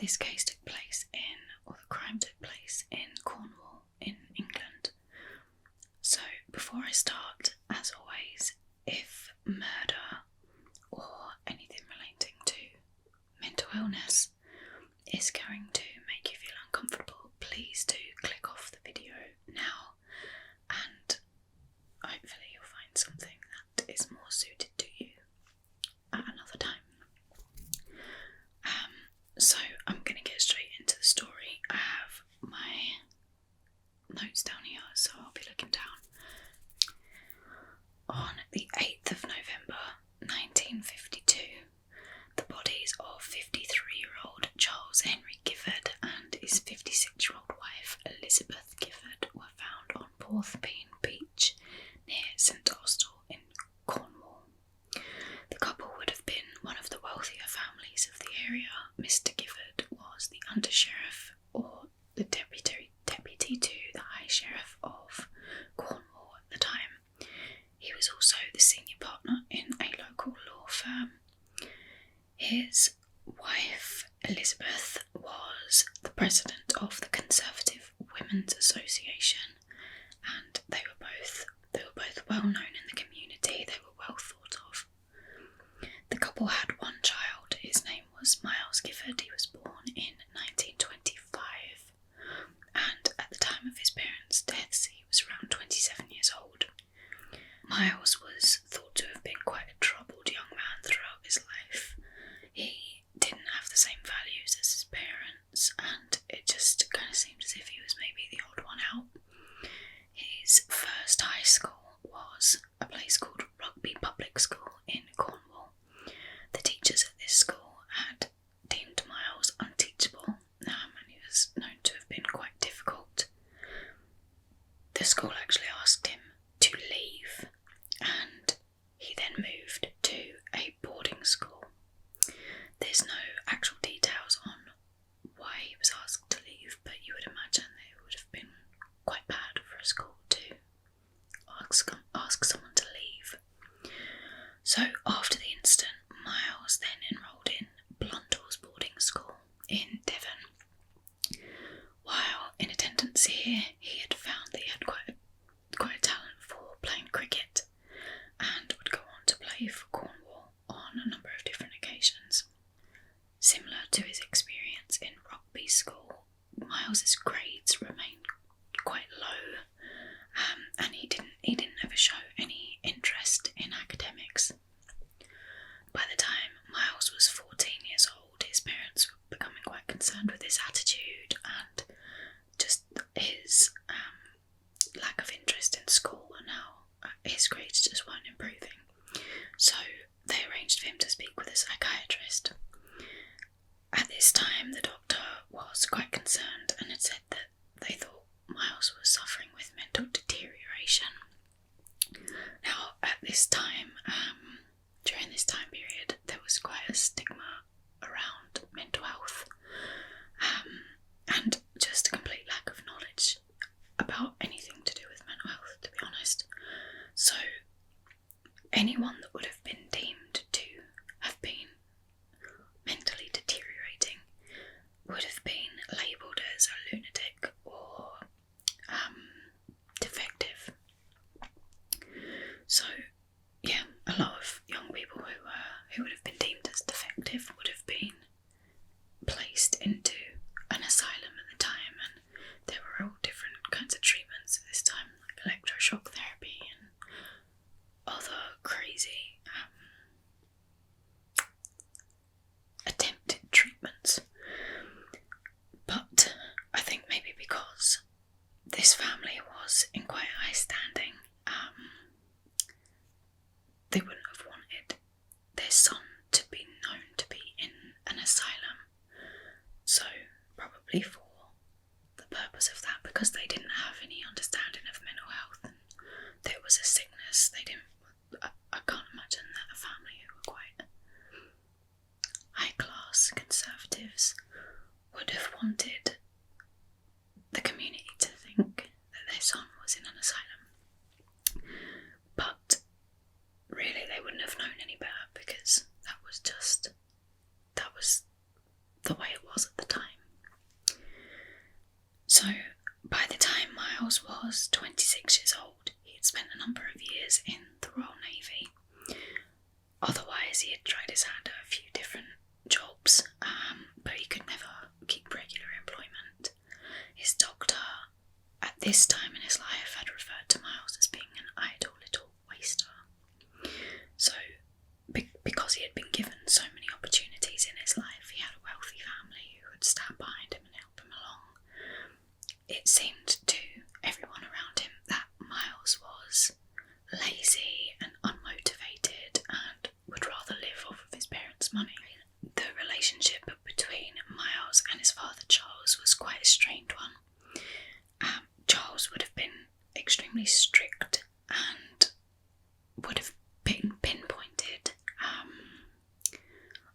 this case took place the crime took place in Cornwall in England. So before I start, as always, if murder or anything relating to mental illness is going to make you feel uncomfortable, please do click off the video now, and hopefully you'll find something that is more suited to you at another time. So I'm going to get straight into the story. I have my notes down here, so I'll be looking down. On the 8th of November 1952, the bodies of 53-year-old Charles Henry Gifford and his 56-year-old wife Elizabeth Gifford were found on Porthpean beach near St Austell in Cornwall. The couple would have been one of the wealthier families of the area. Mr Gifford was the under-sheriff, or the deputy to the High Sheriff of Cornwall at the time. He was also the senior partner in a local law firm. His wife, Elizabeth, was the president of the Conservative Women's Association, and they were both well known in the community. They were well thought of. The couple had one child. His name was Miles Gifford. He was born in 1925, and at the time of his parents' deaths, he was around 27 years old. Miles was thought to have been quite a troubled young man throughout his life. He didn't have the same values as his parents, and it just kind of seemed as if he was maybe the odd one out. His first high school was a place called Rugby Public School in Cornwall. The teachers at this school had deemed Miles unteachable, and he was known to have been quite difficult. The school actually asked him to leave, and he then moved to a boarding school. There's no actual details on why he was asked to leave, but you would imagine that it would have been quite bad for a school to ask someone to leave. So after the incident, Miles then enrolled in Blundell's boarding school in Devon. While in attendance here, he had found that he had quite a talent for playing cricket, and would go on to play for Cornwall on a number of different occasions. Similar to his experience in rugby school, Miles's grades remained quite low, and he didn't ever show any interest in academics. By the time Miles was 14 years old, his parents were becoming quite concerned with his attitude and just his lack of interest in school, and how his grades just weren't improving. So they arranged for him to speak with a psychiatrist. At this time, the doctor was quite concerned and had said that they thought Miles was suffering with mental deterioration. Now, at this time, during this time period, there was quite a stigma around mental health, and just a complete lack of knowledge about anything to do with mental health, to be honest. So anyone that would have been deemed to have been mentally deteriorating would have been labelled as a lunatic or defective. So yeah, a lot of young people who would have been deemed as defective would have been placed into an asylum at the time, and there were all different kinds of treatments at this time, like electroshock therapy and other crazy attempted treatments. But I think maybe because this family was in quite high standing, they wouldn't have wanted their son to be known to be in an asylum. So probably for the purpose of that, because they didn't have any understanding of mental health and there was a sickness, they didn't. I can't imagine that a family who were quite high class conservatives would have wanted the community to think that their son was in an asylum. But really, they wouldn't have known any better, because that was the way it was at the time. So, by the time Miles was 26 years old, he had spent a number of years in the Royal Navy. Otherwise, he had tried his hand at a few different jobs, but he could never keep regular employment. His doctor, at this time in his life, had referred to Miles as being an idle little waster. So, because he had been given so many opportunities in his life, he had a wealthy family who would stand behind him and help him along. It seemed to everyone around him that Miles was lazy and unmotivated and would rather live off of his parents' money. The relationship between Miles and his father Charles was quite a strained one. Charles would have been extremely strict and would have been pinpointed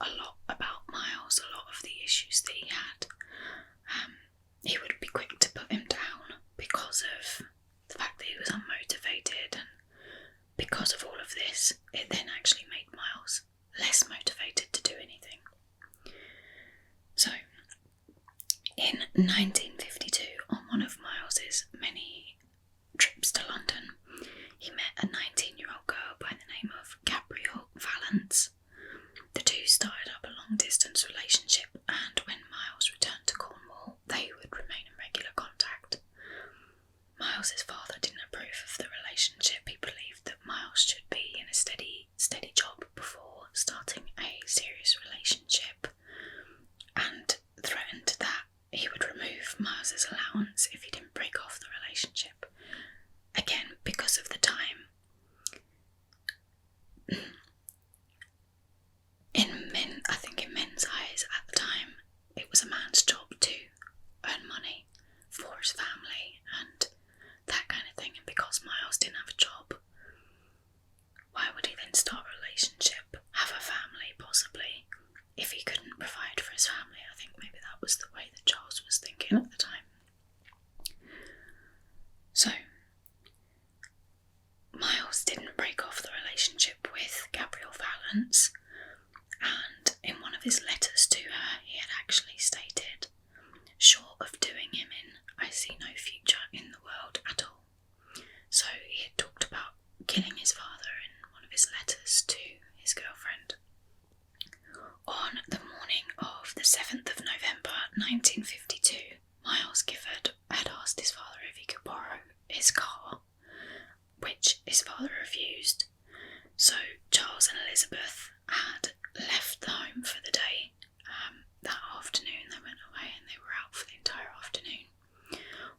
a lot about Miles, a lot of the issues that he had. He would be quick to put him down because of the fact that he was unmotivated, and because of all of this, it then actually made Miles less motivated to do anything. So, in 1952, on one of Miles's many trips to London, he met a 19-year-old girl by the name of Gabrielle Valance. The two started up a long-distance relationship, and when Miles returned to Cornwall, they would remain in regular contact. Miles's father didn't approve of the relationship. He believed that Miles should be in a steady job before starting a serious relationship, and threatened that he would remove Miles's allowance if he didn't break off the relationship. Again, because of the time, in men's eyes at the time, it was a man's job to earn money for his family and that kind of thing. And because Miles didn't have a job, why would he then start a relationship, have a family possibly, if he couldn't provide for his family? I think maybe that was the way that Charles was thinking at the time. So, Miles didn't break off the relationship with Gabrielle Valance, and in one of his letters to her, he had actually stated, "Short of doing him in, I see no future in the world at all." So he had talked about killing his father in one of his letters to his girlfriend. On the morning of the 7th of November 1952, Miles Gifford had asked his father if he could borrow his car, which his father refused. So Charles and Elizabeth had left the home for the day. That afternoon they went away and they were out for the entire afternoon.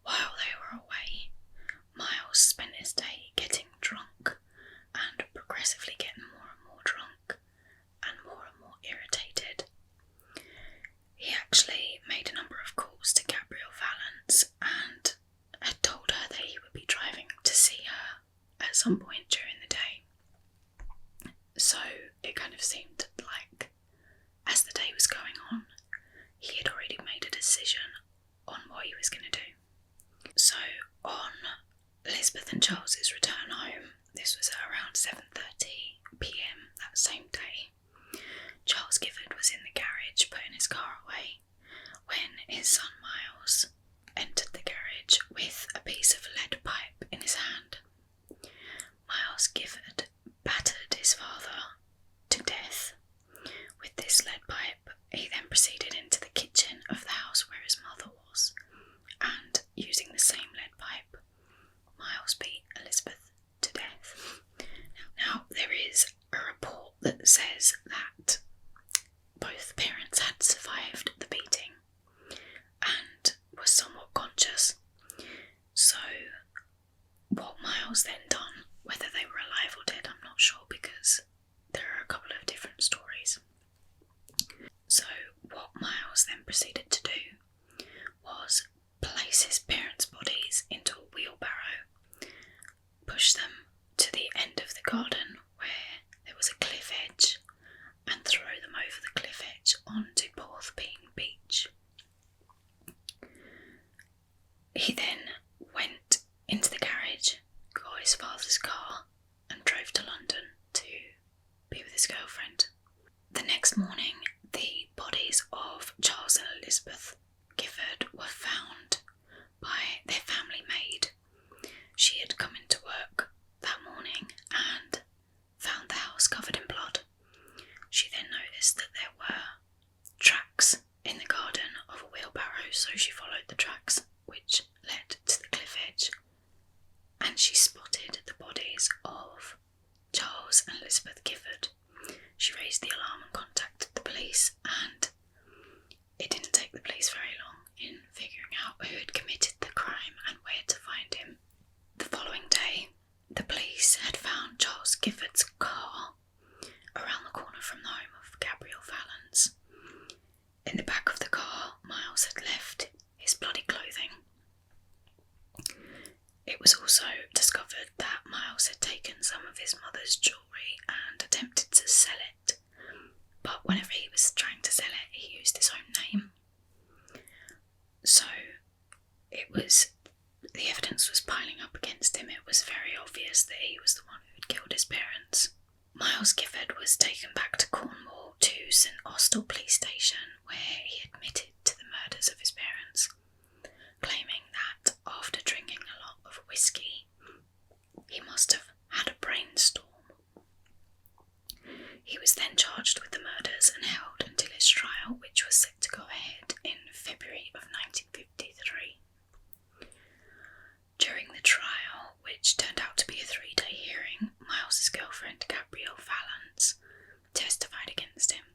While they were away, Miles spent his day getting drunk and progressively getting more and more drunk and more irritated. He actually made a number of calls to Gabrielle Valance and had told her that he would be driving to see her at some point during the day. So it kind of seemed like, as the day was going on, he had already made a decision on what he was going to do. So on Elizabeth and Charles's return home, this was at around 7:30 p.m. that same day, Charles Gifford was in the garage putting his car away when his son Miles entered the garage with a piece of lead pipe in his hand. Miles Gifford battered his father to death with this lead pipe. He then proceeded into the kitchen of the house where his mother was, and using the same lead pipe, Miles beat Elizabeth to death. Now there is a report that says that both parents had survived the beating and were somewhat conscious. So what Miles then done, whether they were alive or dead, I'm not sure, because there are a couple of different stories. So what Miles then proceeded to do was place his parents' bodies into a wheelbarrow, push them to the end of the garden where there was a cliff edge, and throw them over the cliff edge onto Porthpean beach. He then went into the garage, got his father's car, and drove to London to be with his girlfriend. The next morning, the bodies of Charles take the police very long in figuring out who had committed the crime and where to find him. The following day, the police had found Charles Gifford's car around the corner from the home of Gabrielle Fallon's. In the back of the car, Miles had left his bloody clothing. It was also discovered that Miles had taken some of his mother's jewellery and attempted to sell it, but whenever he was trying to sell it, he used his own name. So the evidence was piling up against him. It was very obvious that he was the one who had killed his parents. Miles Gifford was taken back to Cornwall to St Austell police station, where he admitted to the murders of his parents, claiming that after drinking a lot of whiskey, he must have had a brainstorm. He was then charged with the murders and held until his trial, which was set to go ahead in February of 1953. During the trial, which turned out to be a 3-day hearing, Miles's girlfriend, Gabrielle Fallon's, testified against him.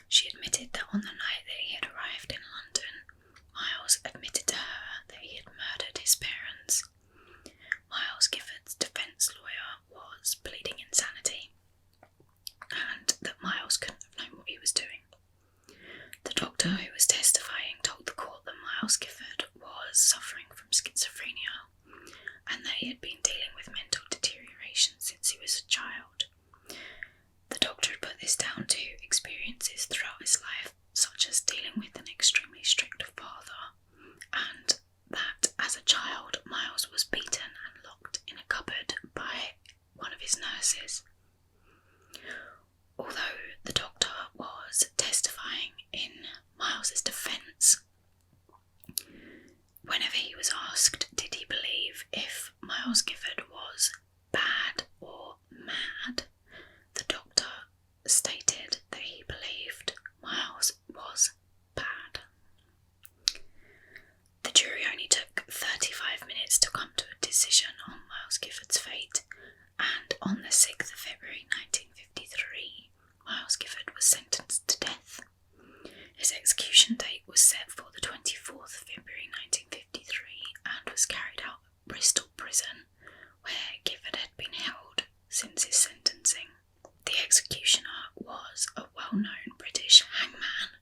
She admitted that on the night that he had arrived in London, Miles admitted to her that he had murdered his parents. Miles Gifford's defence lawyer was pleading insanity, and that Miles couldn't have known what he was doing. The doctor who was testifying told the court that Miles Gifford was suffering from schizophrenia and that he had been dealing with mental deterioration since he was a child. The doctor had put this down to experiences throughout his life, such as dealing with an extremely strict father, and that as a child Miles was beaten and locked in a cupboard by one of his nurses. Although the doctor was testifying in Miles's defence, whenever he was asked did he believe if Miles Gifford was bad or mad, the doctor stated that he believed Miles was bad. The jury only took 35 minutes to come to a decision on Miles Gifford's fate, and on the 6th of February 1953, Miles Gifford was sentenced to death. His execution date was set for the 24th of February 1953 and was carried out at Bristol Prison, where Gifford had been held since his sentencing. The executioner was a well-known British hangman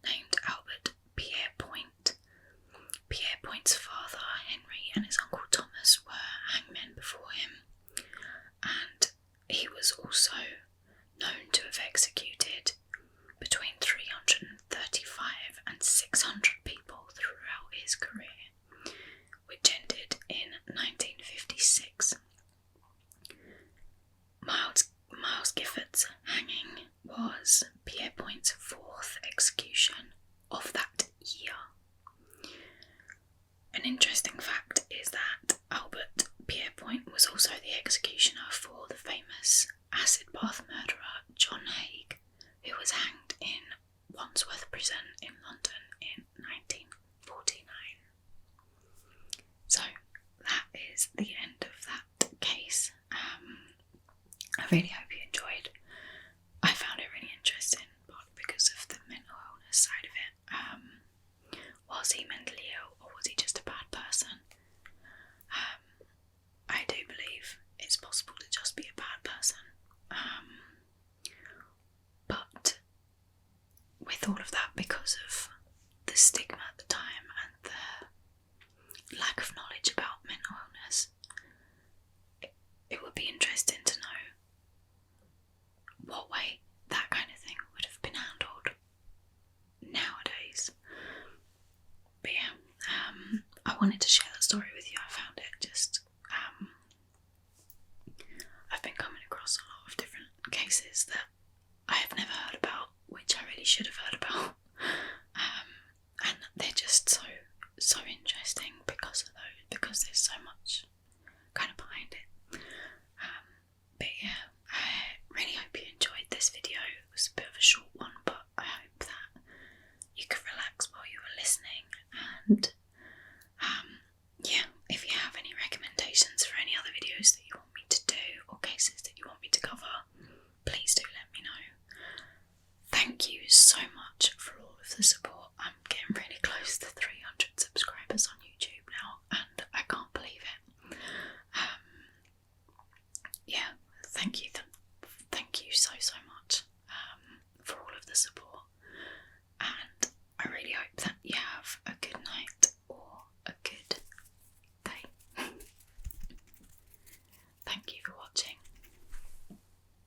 named Albert Pierrepoint. Pierrepoint's father, Henry, and his uncle Thomas were hangmen before him, and he was also known to have executed between 335 and 600 people throughout his career, which ended in 1956. Miles Gifford's hanging was Pierrepoint's 4th execution of that year. An interesting fact is that Albert Pierrepoint was also the executioner for the famous acid bath murderer John Haig, who was hanged in Wandsworth Prison in London in 1949. So that is the end of that case. I really hope you enjoyed. I found it really interesting, but because of the mental illness side of it. Was he mentally ill or was he just a bad person? I do believe it's possible to just be a bad person. But with all of that, because of the stigma at the time and the lack of knowledge about mental illness, it would be interesting to know what way that kind of thing would have been handled nowadays. But yeah, I wanted to share that story with you. I found it just, I've been coming across a lot of different cases that I have never heard about, which I really should have heard about, and they're just so interesting because of those, because there's so much kind of behind it. But yeah, I really hope you enjoyed this video. It was a bit of a short one, but I hope that you could relax while you were listening, and